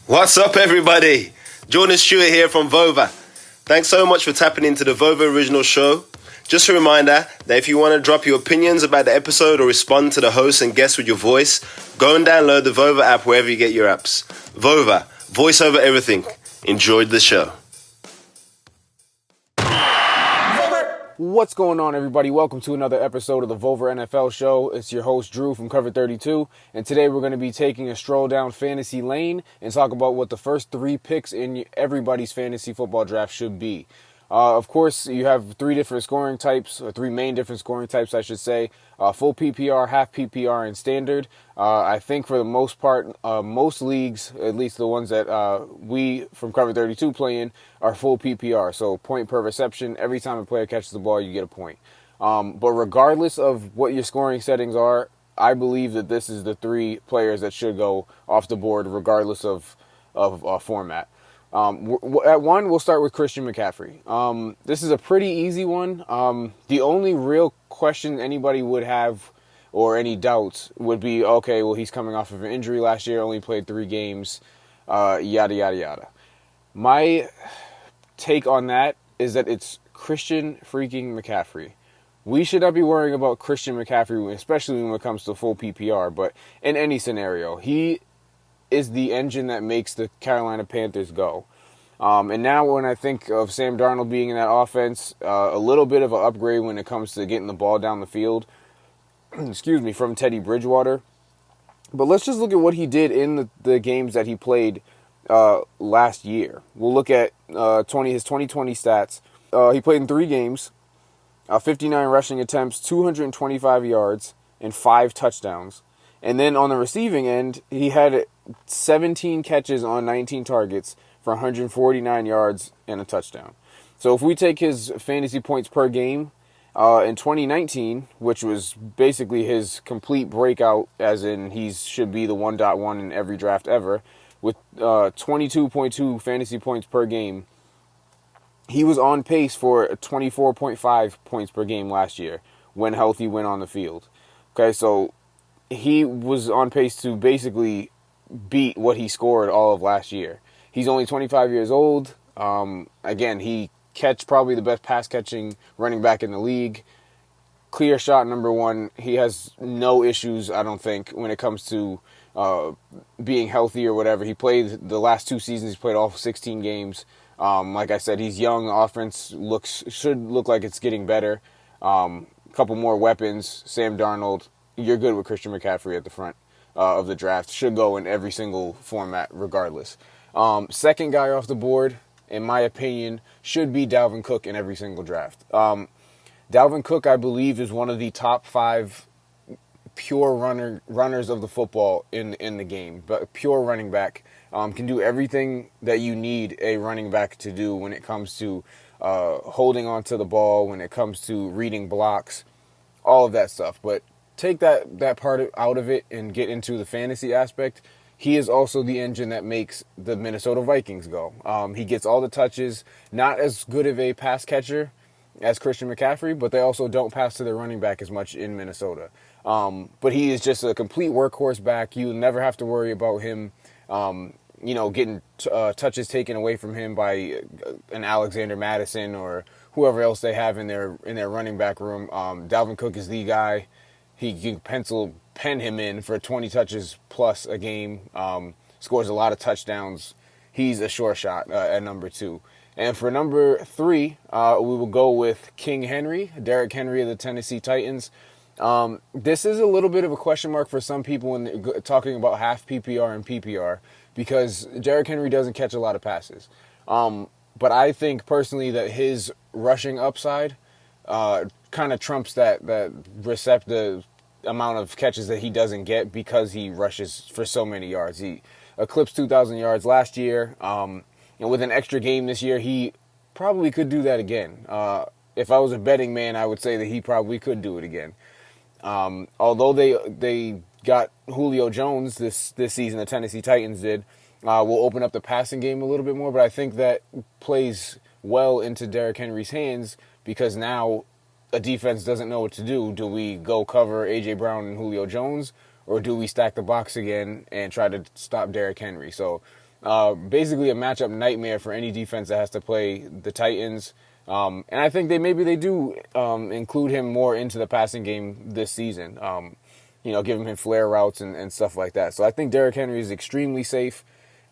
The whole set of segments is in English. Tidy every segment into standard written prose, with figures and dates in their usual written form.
What's up, everybody? Jordan Stewart here from Vover. Thanks so much for tapping into the Vover original show. Just a reminder that if you want to drop your opinions about the episode or respond to the host and guests with your voice, go and download the Vover app wherever you get your apps. Vover, voice over everything. Enjoyed the show. What's going on, everybody? Welcome to another episode of the Vover NFL Show. It's your host, Drew from Cover 32, and today we're going to be taking a stroll down fantasy lane and talk about what the first three picks in everybody's fantasy football draft should be. Of course, you have three different scoring types, or three main different scoring types, I should say. Full PPR, half PPR, and standard. I think for the most part, most leagues, at least the ones that we from Cover 32 play in, are full PPR. So point per reception. Every time a player catches the ball, you get a point. But regardless of what your scoring settings are, I believe that this is the three players that should go off the board regardless of format. At one, we'll start with Christian McCaffrey. This is a pretty easy one. The only real question anybody would have or any doubts would be, okay, well, he's coming off of an injury last year, only played 3 games, yada, yada, yada. My take on that is that it's Christian freaking McCaffrey. We should not be worrying about Christian McCaffrey, especially when it comes to full PPR, but in any scenario, he is the engine that makes the Carolina Panthers go. And now when I think of Sam Darnold being in that offense, a little bit of an upgrade when it comes to getting the ball down the field, from Teddy Bridgewater. But let's just look at what he did in the games that he played last year. We'll look at his 2020 stats. He played in 3 games, 59 rushing attempts, 225 yards, and 5 touchdowns. And then on the receiving end, he had 17 catches on 19 targets for 149 yards and a touchdown. So if we take his fantasy points per game in 2019, which was basically his complete breakout, as in he should be the 1.1 in every draft ever, with 22.2 fantasy points per game, he was on pace for 24.5 points per game last year when healthy, when on the field. Okay, so he was on pace to basically beat what he scored all of last year. He's only 25 years old. Again, he probably the best pass-catching running back in the league. Clear shot number 1. He has no issues, I don't think, when it comes to being healthy or whatever. He played the last 2 seasons. He's played all 16 games. Like I said, he's young. The offense should look like it's getting better. A couple more weapons. Sam Darnold. You're good with Christian McCaffrey at the front of the draft. Should go in every single format regardless. Second guy off the board, in my opinion, should be Dalvin Cook in every single draft. Dalvin Cook, I believe, is one of the top 5 pure runners of the football in the game. But pure running back, can do everything that you need a running back to do when it comes to holding onto the ball, when it comes to reading blocks, all of that stuff. But take that part out of it and get into the fantasy aspect. He is also the engine that makes the Minnesota Vikings go. He gets all the touches, not as good of a pass catcher as Christian McCaffrey, but they also don't pass to their running back as much in Minnesota. But he is just a complete workhorse back. You never have to worry about him, getting touches taken away from him by an Alexander Madison or whoever else they have in their running back room. Dalvin Cook is the guy. He can pen him in for 20 touches plus a game, scores a lot of touchdowns. He's a sure shot at number 2. And for number 3, we will go with King Henry, Derrick Henry of the Tennessee Titans. This is a little bit of a question mark for some people when talking about half PPR and PPR, because Derrick Henry doesn't catch a lot of passes. But I think personally that his rushing upside kind of trumps the amount of catches that he doesn't get because he rushes for so many yards. He eclipsed 2,000 yards last year. With an extra game this year, he probably could do that again. If I was a betting man, I would say that he probably could do it again. Although they got Julio Jones this season, the Tennessee Titans did, will open up the passing game a little bit more, but I think that plays well into Derrick Henry's hands because now a defense doesn't know what to do. Do we go cover A.J. Brown and Julio Jones, or do we stack the box again and try to stop Derrick Henry? So basically a matchup nightmare for any defense that has to play the Titans. And I think they do include him more into the passing game this season. Giving him flare routes and stuff like that. So I think Derrick Henry is extremely safe.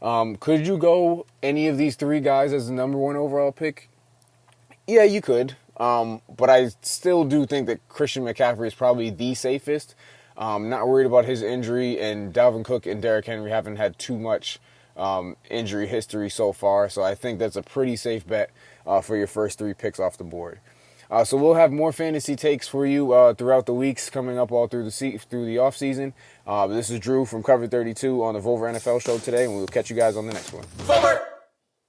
Could you go any of these three guys as the number one overall pick? Yeah, you could. But I still do think that Christian McCaffrey is probably the safest. Not worried about his injury, and Dalvin Cook and Derrick Henry haven't had too much injury history so far. So I think that's a pretty safe bet for your first three picks off the board. So we'll have more fantasy takes for you throughout the weeks coming up all through the off season. This is Drew from Cover 32 on the Vover NFL show today, and we'll catch you guys on the next one. Vover!